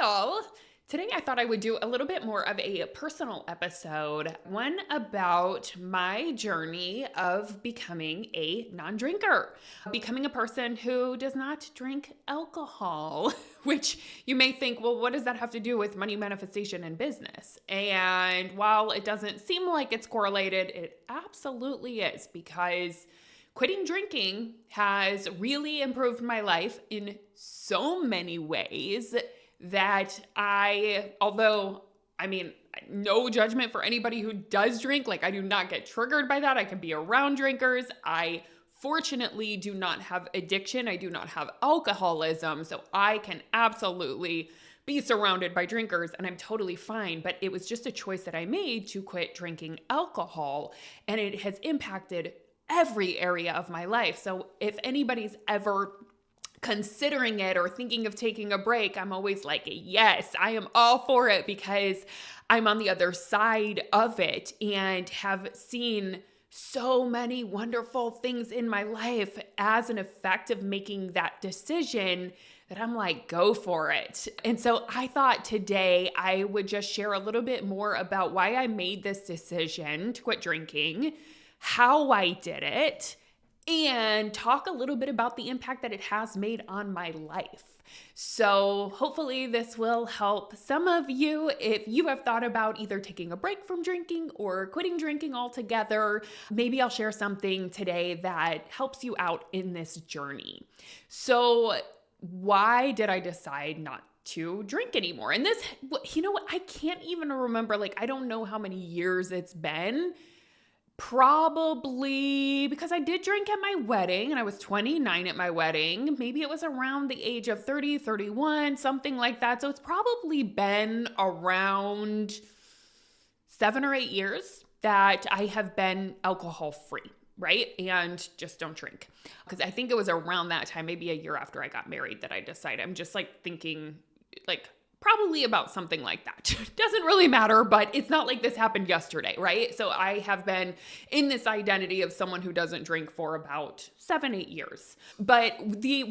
Well, today I thought I would do a little bit more of a personal episode, one about my journey of becoming a non-drinker, becoming a person who does not drink alcohol, which you may think, well, what does that have to do with money manifestation and business? And while it doesn't seem like it's correlated, it absolutely is, because quitting drinking has really improved my life in so many ways that no judgment for anybody who does drink. Like, I do not get triggered by that. I can be around drinkers. I fortunately do not have addiction. I do not have alcoholism. So I can absolutely be surrounded by drinkers and I'm totally fine. But it was just a choice that I made to quit drinking alcohol, and it has impacted every area of my life. So if anybody's ever considering it or thinking of taking a break, I'm always like, yes, I am all for it, because I'm on the other side of it and have seen so many wonderful things in my life as an effect of making that decision, that I'm like, go for it. And so I thought today I would just share a little bit more about why I made this decision to quit drinking, how I did it, and talk a little bit about the impact that it has made on my life. So hopefully this will help some of you if you have thought about either taking a break from drinking or quitting drinking altogether. Maybe I'll share something today that helps you out in this journey. So why did I decide not to drink anymore? And this, you know what, I can't even remember. Like, I don't know how many years it's been. Probably because I did drink at my wedding, and I was 29 at my wedding. Maybe it was around the age of 30, 31, something like that. So it's probably been around 7 or 8 years that I have been alcohol free, right? And just don't drink. Because I think it was around that time, maybe a year after I got married, that I decided. I'm just like thinking, like, probably about something like that. Doesn't really matter, but it's not like this happened yesterday, right? So I have been in this identity of someone who doesn't drink for about 7, 8 years. But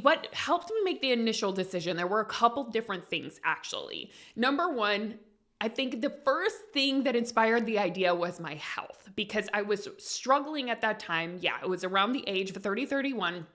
what helped me make the initial decision, there were a couple different things actually. Number one, I think the first thing that inspired the idea was my health, because I was struggling at that time. Yeah, it was around the age of 30, 31.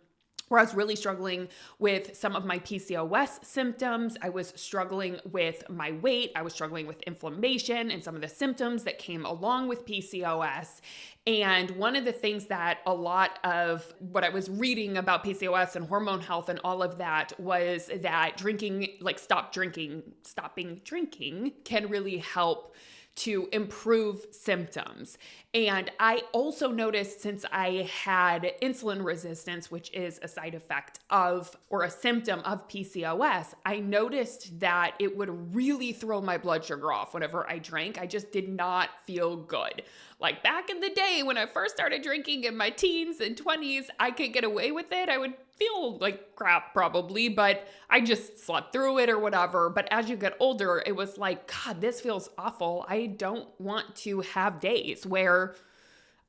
Where I was really struggling with some of my PCOS symptoms. I was struggling with my weight. I was struggling with inflammation and some of the symptoms that came along with PCOS. And one of the things that a lot of what I was reading about PCOS and hormone health and all of that was that drinking, like stopping drinking can really help to improve symptoms. And I also noticed, since I had insulin resistance, which is a side effect of, or a symptom of PCOS, I noticed that it would really throw my blood sugar off whenever I drank. I just did not feel good. Like back in the day when I first started drinking in my teens and 20s, I could get away with it. I would feel like crap probably, but I just slept through it or whatever. But as you get older, it was like, God, this feels awful. I don't want to have days where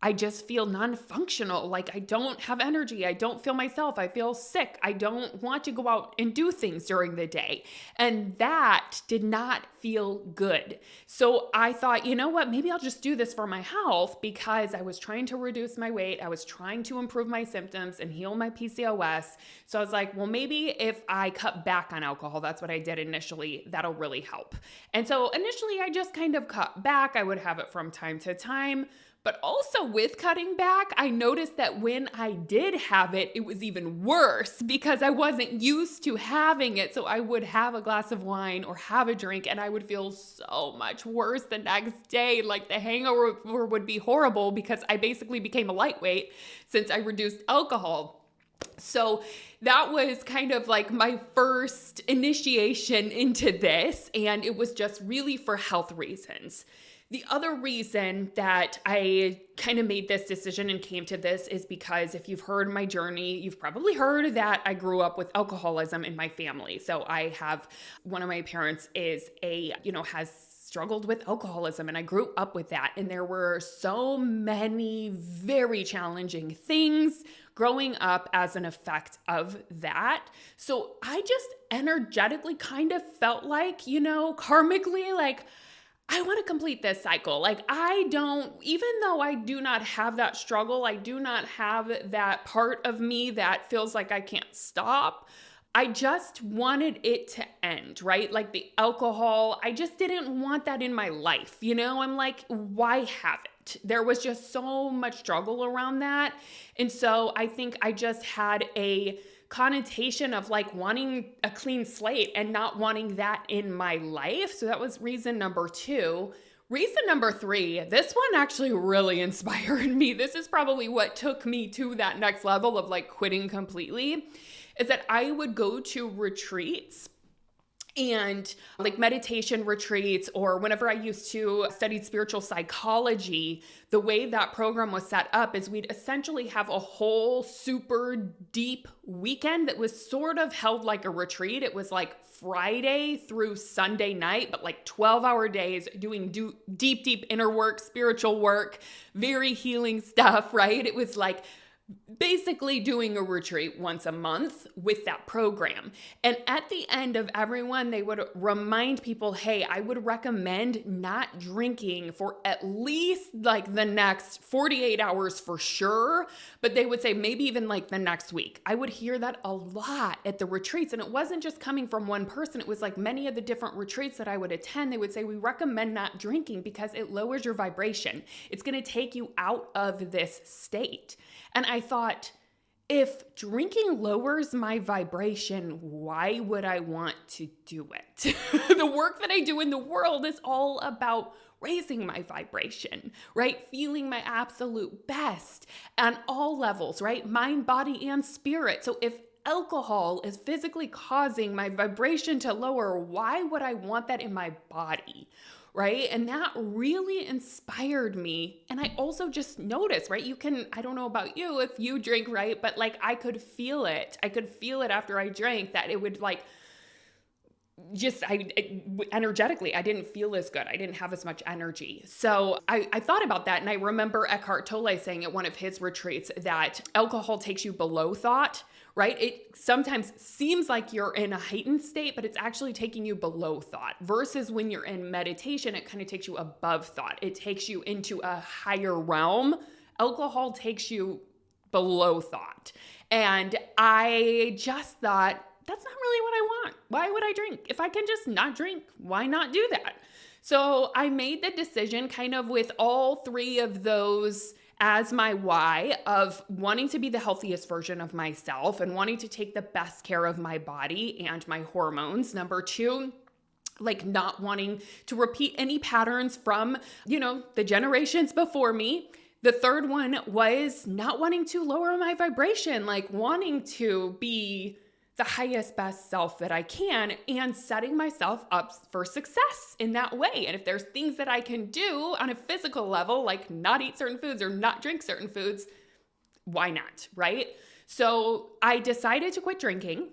I just feel non-functional. Like, I don't have energy. I don't feel myself. I feel sick. I don't want to go out and do things during the day. And that did not feel good. So I thought, you know what, maybe I'll just do this for my health, because I was trying to reduce my weight. I was trying to improve my symptoms and heal my PCOS. So I was like, well, maybe if I cut back on alcohol, that's what I did initially, that'll really help. And so initially I just kind of cut back. I would have it from time to time. But also with cutting back, I noticed that when I did have it, it was even worse, because I wasn't used to having it. So I would have a glass of wine or have a drink and I would feel so much worse the next day. Like, the hangover would be horrible, because I basically became a lightweight since I reduced alcohol. So that was kind of like my first initiation into this, and it was just really for health reasons. The other reason that I kind of made this decision and came to this is because, if you've heard my journey, you've probably heard that I grew up with alcoholism in my family. So I have, one of my parents is has struggled with alcoholism and I grew up with that. And there were so many very challenging things growing up as an effect of that. So I just energetically kind of felt like, karmically, like, I want to complete this cycle. Like, even though I do not have that struggle, I do not have that part of me that feels like I can't stop. I just wanted it to end, right? Like the alcohol, I just didn't want that in my life. I'm like, why have it? There was just so much struggle around that. And so I think I just had a connotation of like wanting a clean slate and not wanting that in my life. So that was reason number 2. Reason number 3, this one actually really inspired me. This is probably what took me to that next level of like quitting completely, is that I would go to retreats and like meditation retreats, or whenever I used to study spiritual psychology, the way that program was set up is we'd essentially have a whole super deep weekend that was sort of held like a retreat. It was like Friday through Sunday night, but like 12-hour days doing deep inner work, spiritual work, very healing stuff, right? It was like basically doing a retreat once a month with that program. And at the end of every one, they would remind people, hey, I would recommend not drinking for at least like the next 48 hours for sure. But they would say maybe even like the next week. I would hear that a lot at the retreats. And it wasn't just coming from one person. It was like many of the different retreats that I would attend. They would say, we recommend not drinking because it lowers your vibration. It's going to take you out of this state. And I thought, if drinking lowers my vibration, why would I want to do it? The work that I do in the world is all about raising my vibration, right? Feeling my absolute best on all levels, right? Mind, body, and spirit. So if alcohol is physically causing my vibration to lower, why would I want that in my body? Right? And that really inspired me. And I also just noticed, right? I don't know about you if you drink, right? But like I could feel it. I could feel it after I drank that it would like energetically, I didn't feel as good. I didn't have as much energy. So I thought about that. And I remember Eckhart Tolle saying at one of his retreats that alcohol takes you below thought, right? It sometimes seems like you're in a heightened state, but it's actually taking you below thought versus when you're in meditation, it kind of takes you above thought. It takes you into a higher realm. Alcohol takes you below thought. And I just thought, that's not really what I want. Why would I drink? If I can just not drink, why not do that? So I made the decision kind of with all 3 of those as my why of wanting to be the healthiest version of myself and wanting to take the best care of my body and my hormones. Number 2, like not wanting to repeat any patterns from, the generations before me. The 3rd one was not wanting to lower my vibration, like wanting to be the highest, best self that I can and setting myself up for success in that way. And if there's things that I can do on a physical level, like not eat certain foods or not drink certain foods, why not, right? So I decided to quit drinking.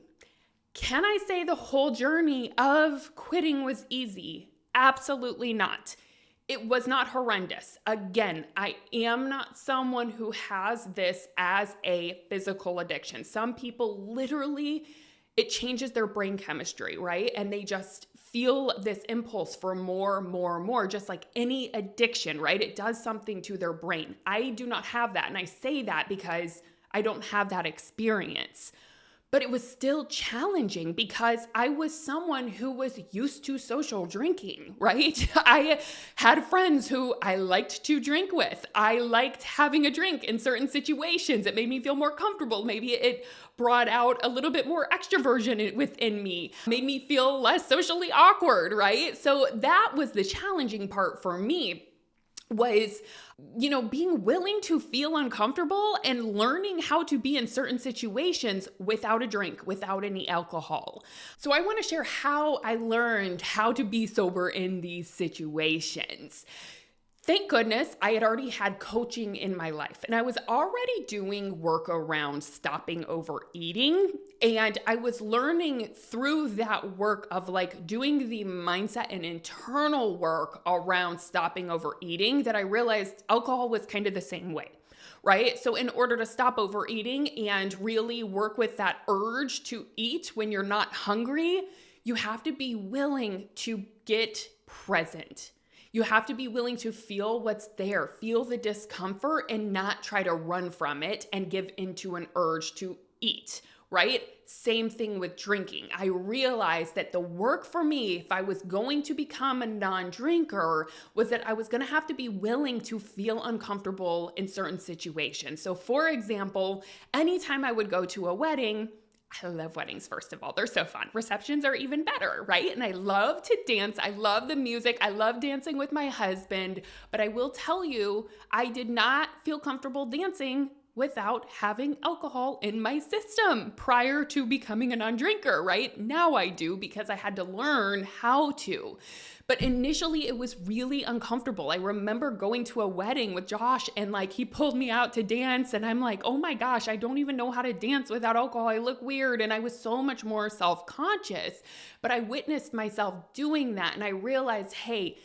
Can I say the whole journey of quitting was easy? Absolutely not. It was not horrendous. Again, I am not someone who has this as a physical addiction. Some people literally, it changes their brain chemistry, right? And they just feel this impulse for more, just like any addiction, right? It does something to their brain. I do not have that. And I say that because I don't have that experience. But it was still challenging because I was someone who was used to social drinking, right? I had friends who I liked to drink with. I liked having a drink in certain situations. It made me feel more comfortable. Maybe it brought out a little bit more extroversion within me, made me feel less socially awkward, right? So that was the challenging part for me. Was, being willing to feel uncomfortable and learning how to be in certain situations without a drink, without any alcohol. So I want to share how I learned how to be sober in these situations. Thank goodness I had already had coaching in my life, and I was already doing work around stopping overeating. And I was learning through that work of like doing the mindset and internal work around stopping overeating that I realized alcohol was kind of the same way. Right? So, in order to stop overeating and really work with that urge to eat when you're not hungry, you have to be willing to get present. You have to be willing to feel what's there, feel the discomfort, and not try to run from it and give into an urge to eat, right? Same thing with drinking. I realized that the work for me, if I was going to become a non-drinker, was that I was going to have to be willing to feel uncomfortable in certain situations. So, for example, anytime I would go to a wedding, I love weddings, first of all. They're so fun. Receptions are even better, right? And I love to dance. I love the music. I love dancing with my husband. But I will tell you, I did not feel comfortable dancing without having alcohol in my system prior to becoming a non-drinker, right? Now I do because I had to learn how to. But initially it was really uncomfortable. I remember going to a wedding with Josh and like he pulled me out to dance and I'm like, oh my gosh, I don't even know how to dance without alcohol. I look weird. And I was so much more self-conscious, but I witnessed myself doing that. And I realized, hey,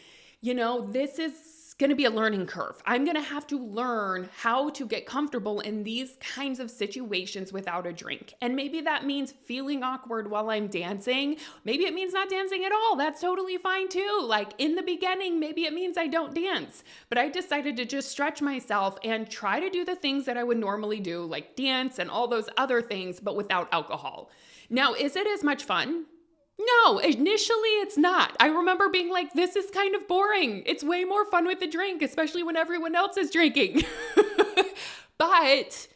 this is going to be a learning curve. I'm going to have to learn how to get comfortable in these kinds of situations without a drink. And maybe that means feeling awkward while I'm dancing. Maybe it means not dancing at all. That's totally fine too. Like in the beginning, maybe it means I don't dance, but I decided to just stretch myself and try to do the things that I would normally do, like dance and all those other things, but without alcohol. Now, is it as much fun? No, initially it's not. I remember being like, this is kind of boring. It's way more fun with the drink, especially when everyone else is drinking. But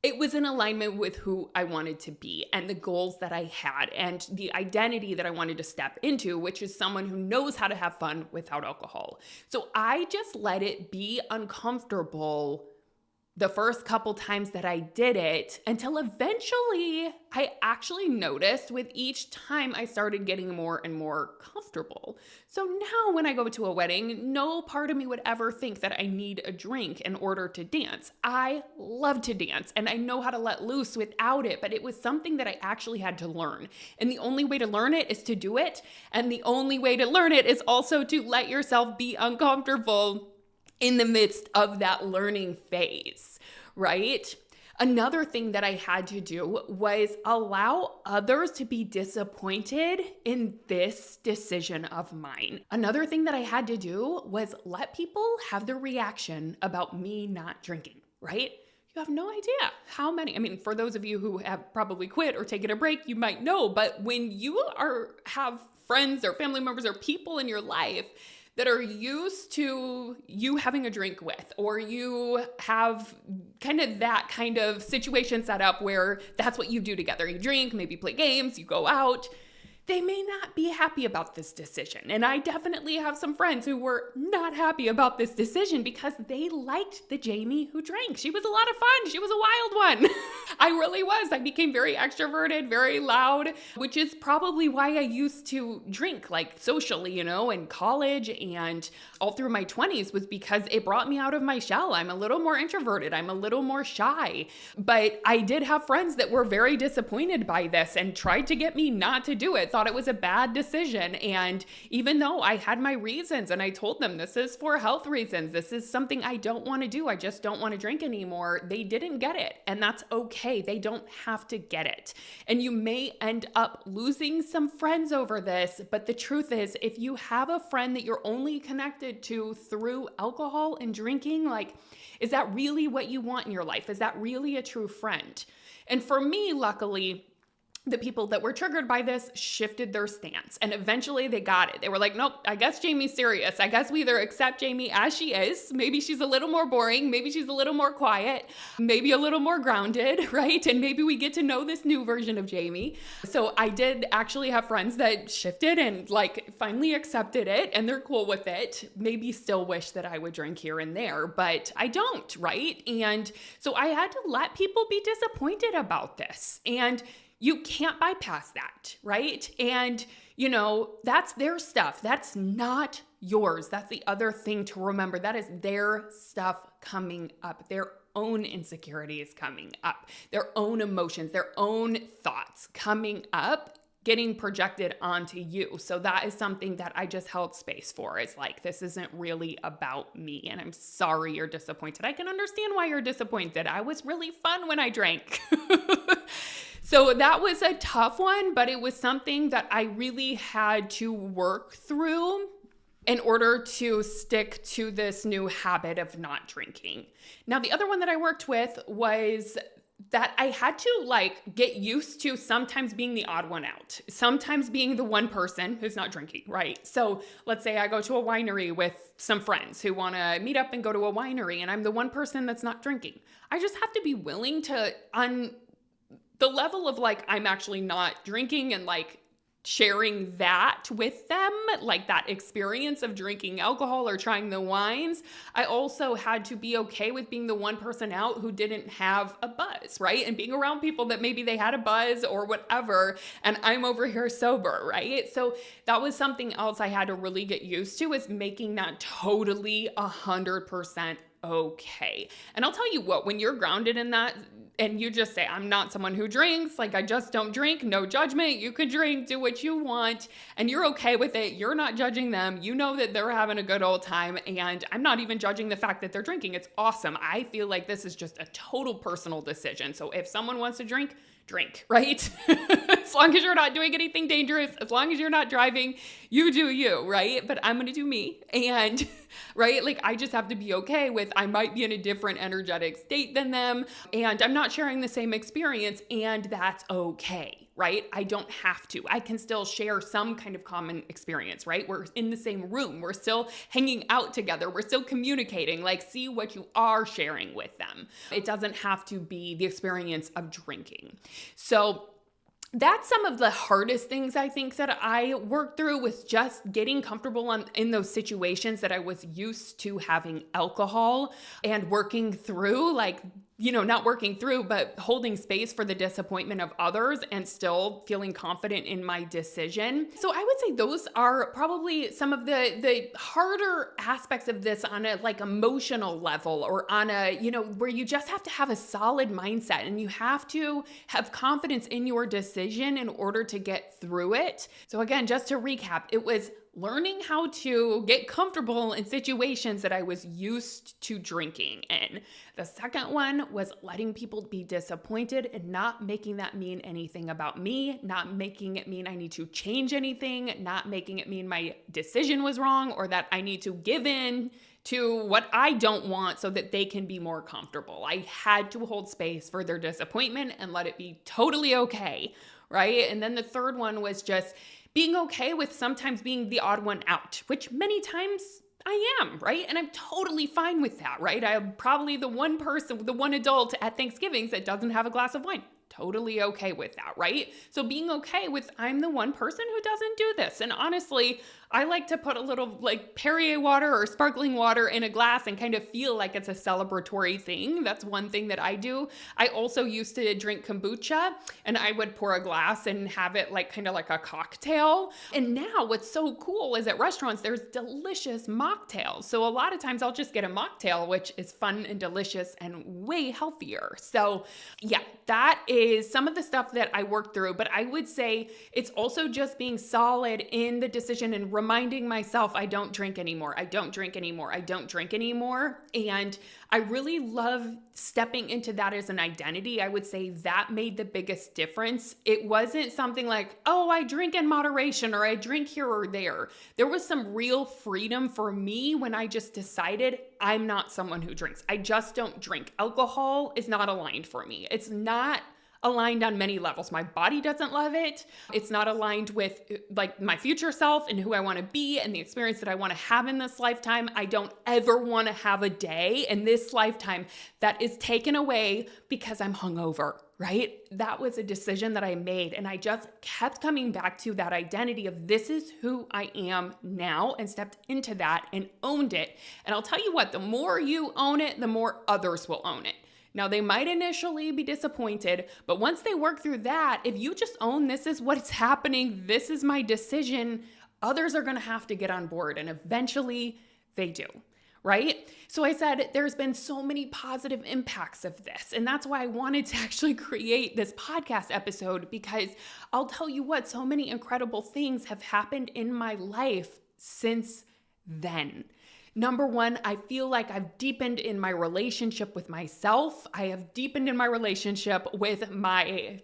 it was in alignment with who I wanted to be and the goals that I had and the identity that I wanted to step into, which is someone who knows how to have fun without alcohol. So I just let it be uncomfortable the first couple times that I did it until eventually I actually noticed with each time I started getting more and more comfortable. So now when I go to a wedding, no part of me would ever think that I need a drink in order to dance. I love to dance and I know how to let loose without it, but it was something that I actually had to learn. And the only way to learn it is to do it. And the only way to learn it is also to let yourself be uncomfortable in the midst of that learning phase, right? Another thing that I had to do was allow others to be disappointed in this decision of mine. Another thing that I had to do was let people have their reaction about me not drinking, right? You have no idea how many, for those of you who have probably quit or taken a break, you might know, but when you have friends or family members or people in your life that are used to you having a drink with, or you have that kind of situation set up where that's what you do together. You drink, maybe play games, you go out. They may not be happy about this decision. And I definitely have some friends who were not happy about this decision because they liked the Jamie who drank. She was a lot of fun. She was a wild one. I really was. I became very extroverted, very loud, which is probably why I used to drink like socially, in college and all through my 20s was because it brought me out of my shell. I'm a little more introverted. I'm a little more shy. But I did have friends that were very disappointed by this and tried to get me not to do it. Thought it was a bad decision. And even though I had my reasons and I told them this is for health reasons, this is something I don't want to do, I just don't want to drink anymore, they didn't get it. And that's okay. They don't have to get it. And you may end up losing some friends over this. But the truth is, if you have a friend that you're only connected to through alcohol and drinking, is that really what you want in your life? Is that really a true friend? And for me, luckily, the people that were triggered by this shifted their stance and eventually they got it. They were like, nope, I guess Jamie's serious. I guess we either accept Jamie as she is. Maybe she's a little more boring. Maybe she's a little more quiet, maybe a little more grounded, right? And maybe we get to know this new version of Jamie. So I did actually have friends that shifted and finally accepted it and they're cool with it. Maybe still wish that I would drink here and there, but I don't, right? And so I had to let people be disappointed about this. And you can't bypass that, right? And That's their stuff. That's not yours. That's the other thing to remember. That is their stuff coming up, their own insecurities coming up, their own emotions, their own thoughts coming up, getting projected onto you. So that is something that I just held space for. It's like, this isn't really about me. And I'm sorry you're disappointed. I can understand why you're disappointed. I was really fun when I drank. So that was a tough one, but it was something that I really had to work through in order to stick to this new habit of not drinking. Now, the other one that I worked with was that I had to get used to sometimes being the odd one out, sometimes being the one person who's not drinking, right? So let's say I go to a winery with some friends who want to meet up and go to a winery, and I'm the one person that's not drinking. I just have to be willing to, on the level of I'm actually not drinking and sharing that with them, that experience of drinking alcohol or trying the wines, I also had to be okay with being the one person out who didn't have a buzz, right? And being around people that maybe they had a buzz or whatever, and I'm over here sober, right? So that was something else I had to really get used to, is making that totally 100% okay. And I'll tell you what, when you're grounded in that, and you just say, I'm not someone who drinks, I just don't drink, no judgment, you can drink, do what you want, and you're okay with it, you're not judging them, you know that they're having a good old time, and I'm not even judging the fact that they're drinking. It's awesome. I feel like this is just a total personal decision. So if someone wants to drink, right? As long as you're not doing anything dangerous, as long as you're not driving, you do you, right? But I'm going to do me. And right, I just have to be okay with, I might be in a different energetic state than them, and I'm not sharing the same experience, and that's okay, right? I don't have to. I can still share some kind of common experience, right? We're in the same room. We're still hanging out together. We're still communicating. See what you are sharing with them. It doesn't have to be the experience of drinking. So that's some of the hardest things I think that I worked through, was just getting comfortable in those situations that I was used to having alcohol, and working through not working through, but holding space for the disappointment of others and still feeling confident in my decision. So I would say those are probably some of the harder aspects of this on a emotional level, or on a, where you just have to have a solid mindset and you have to have confidence in your decision in order to get through it. So again, just to recap, it was learning how to get comfortable in situations that I was used to drinking in. The second one was letting people be disappointed and not making that mean anything about me, not making it mean I need to change anything, not making it mean my decision was wrong, or that I need to give in to what I don't want so that they can be more comfortable. I had to hold space for their disappointment and let it be totally okay, right? And then the third one was just being okay with sometimes being the odd one out, which many times I am, right? And I'm totally fine with that, right? I'm probably the one person, the one adult at Thanksgivings that doesn't have a glass of wine. Totally okay with that, right? So being okay with, I'm the one person who doesn't do this. And honestly, I like to put a little Perrier water or sparkling water in a glass and kind of feel like it's a celebratory thing. That's one thing that I do. I also used to drink kombucha, and I would pour a glass and have it kind of like a cocktail. And now what's so cool is at restaurants, there's delicious mocktails. So a lot of times I'll just get a mocktail, which is fun and delicious and way healthier. So yeah, that is some of the stuff that I worked through. But I would say it's also just being solid in the decision and reminding myself, I don't drink anymore. I don't drink anymore. I don't drink anymore. And I really love stepping into that as an identity. I would say that made the biggest difference. It wasn't something like, oh, I drink in moderation, or I drink here or there. There was some real freedom for me when I just decided I'm not someone who drinks. I just don't drink. Alcohol is not aligned for me. It's not aligned on many levels. My body doesn't love it. It's not aligned with my future self and who I want to be and the experience that I want to have in this lifetime. I don't ever want to have a day in this lifetime that is taken away because I'm hungover, right? That was a decision that I made, and I just kept coming back to that identity of, this is who I am now, and stepped into that and owned it. And I'll tell you what, the more you own it, the more others will own it. Now, they might initially be disappointed, but once they work through that, if you just own this is what's happening, this is my decision, others are going to have to get on board, and eventually they do. Right? So I said there's been so many positive impacts of this. And that's why I wanted to actually create this podcast episode, because I'll tell you what, so many incredible things have happened in my life since then. Number one, I feel like I've deepened in my relationship with myself. I have deepened in my relationship with my,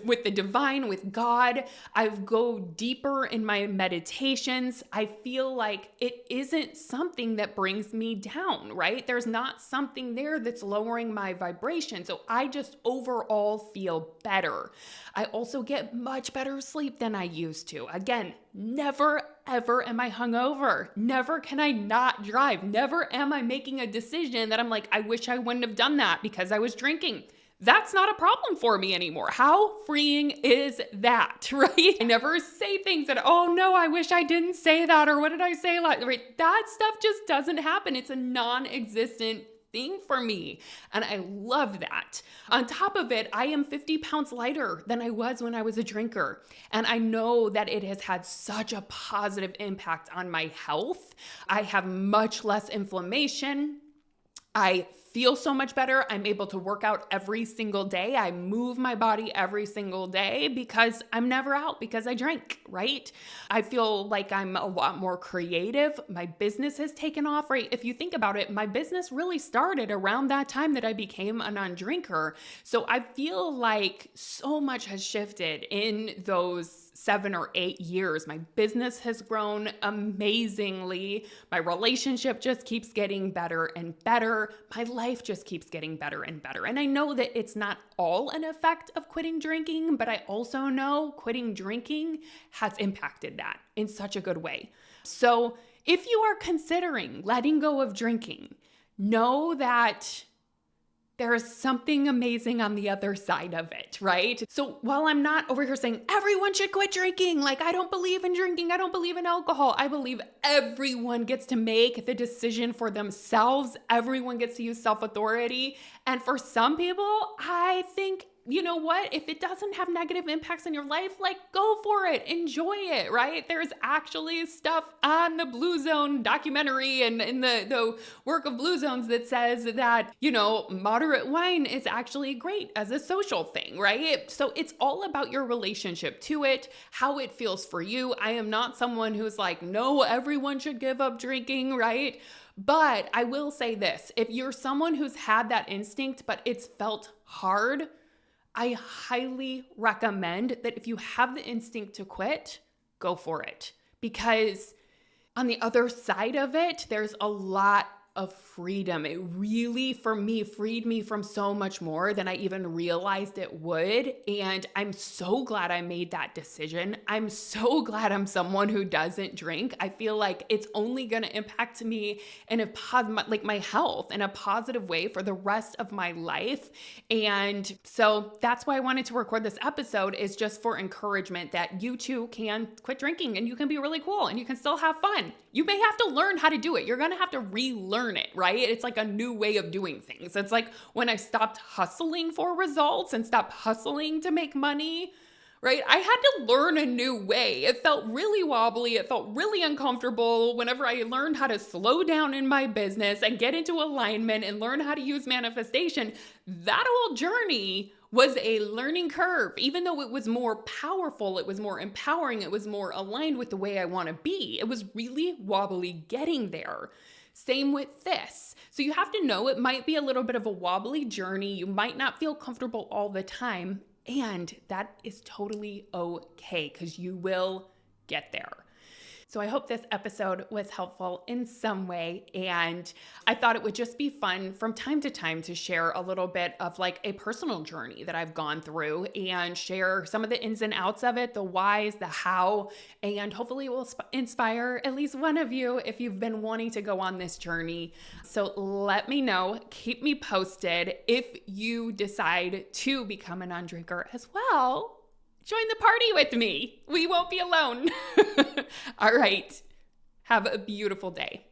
with the divine, with God. I go deeper in my meditations. I feel like it isn't something that brings me down, right? There's not something there that's lowering my vibration. So I just overall feel better. I also get much better sleep than I used to. Again, never, ever am I hungover. Never can I not drive. Never am I making a decision that I'm like, I wish I wouldn't have done that because I was drinking. That's not a problem for me anymore. How freeing is that, right? I never say things that, oh no, I wish I didn't say that, or what did I say? Right? That stuff just doesn't happen. It's a non-existent thing for me. And I love that. On top of it, I am 50 pounds lighter than I was when I was a drinker. And I know that it has had such a positive impact on my health. I have much less inflammation. I feel so much better. I'm able to work out every single day. I move my body every single day because I'm never out because I drink, right? I feel like I'm a lot more creative. My business has taken off, right? If you think about it, my business really started around that time that I became a non-drinker. So I feel like so much has shifted in those 7 or 8 years. My business has grown amazingly. My relationship just keeps getting better and better. My life just keeps getting better and better. And I know that it's not all an effect of quitting drinking, but I also know quitting drinking has impacted that in such a good way. So if you are considering letting go of drinking, know that there is something amazing on the other side of it, right? So while I'm not over here saying everyone should quit drinking, like I don't believe in drinking, I don't believe in alcohol, I believe everyone gets to make the decision for themselves. Everyone gets to use self-authority. And for some people, I think, you know what? If it doesn't have negative impacts on your life, like go for it, enjoy it, right? There's actually stuff on the Blue Zone documentary and in the work of Blue Zones that says that, moderate wine is actually great as a social thing, right? So it's all about your relationship to it, how it feels for you. I am not someone who's like, no, everyone should give up drinking, right? But I will say this, if you're someone who's had that instinct, but it's felt hard, I highly recommend that if you have the instinct to quit, go for it. Because on the other side of it, there's a lot of freedom. It really, for me, freed me from so much more than I even realized it would. And I'm so glad I made that decision. I'm so glad I'm someone who doesn't drink. I feel like it's only going to impact me in a like my health in a positive way for the rest of my life. And so that's why I wanted to record this episode, is just for encouragement that you too can quit drinking and you can be really cool and you can still have fun. You may have to learn how to do it. You're going to have to relearn it, right? It's like a new way of doing things. It's like when I stopped hustling for results and stopped hustling to make money, right? I had to learn a new way. It felt really wobbly. It felt really uncomfortable whenever I learned how to slow down in my business and get into alignment and learn how to use manifestation. That whole journey was a learning curve. Even though it was more powerful, it was more empowering, it was more aligned with the way I want to be, it was really wobbly getting there. Same with this. So you have to know it might be a little bit of a wobbly journey. You might not feel comfortable all the time, and that is totally okay because you will get there. So I hope this episode was helpful in some way. And I thought it would just be fun from time to time to share a little bit of like a personal journey that I've gone through and share some of the ins and outs of it, the whys, the how, and hopefully it will inspire at least one of you if you've been wanting to go on this journey. So let me know, keep me posted if you decide to become a non-drinker as well. Join the party with me. We won't be alone. All right. Have a beautiful day.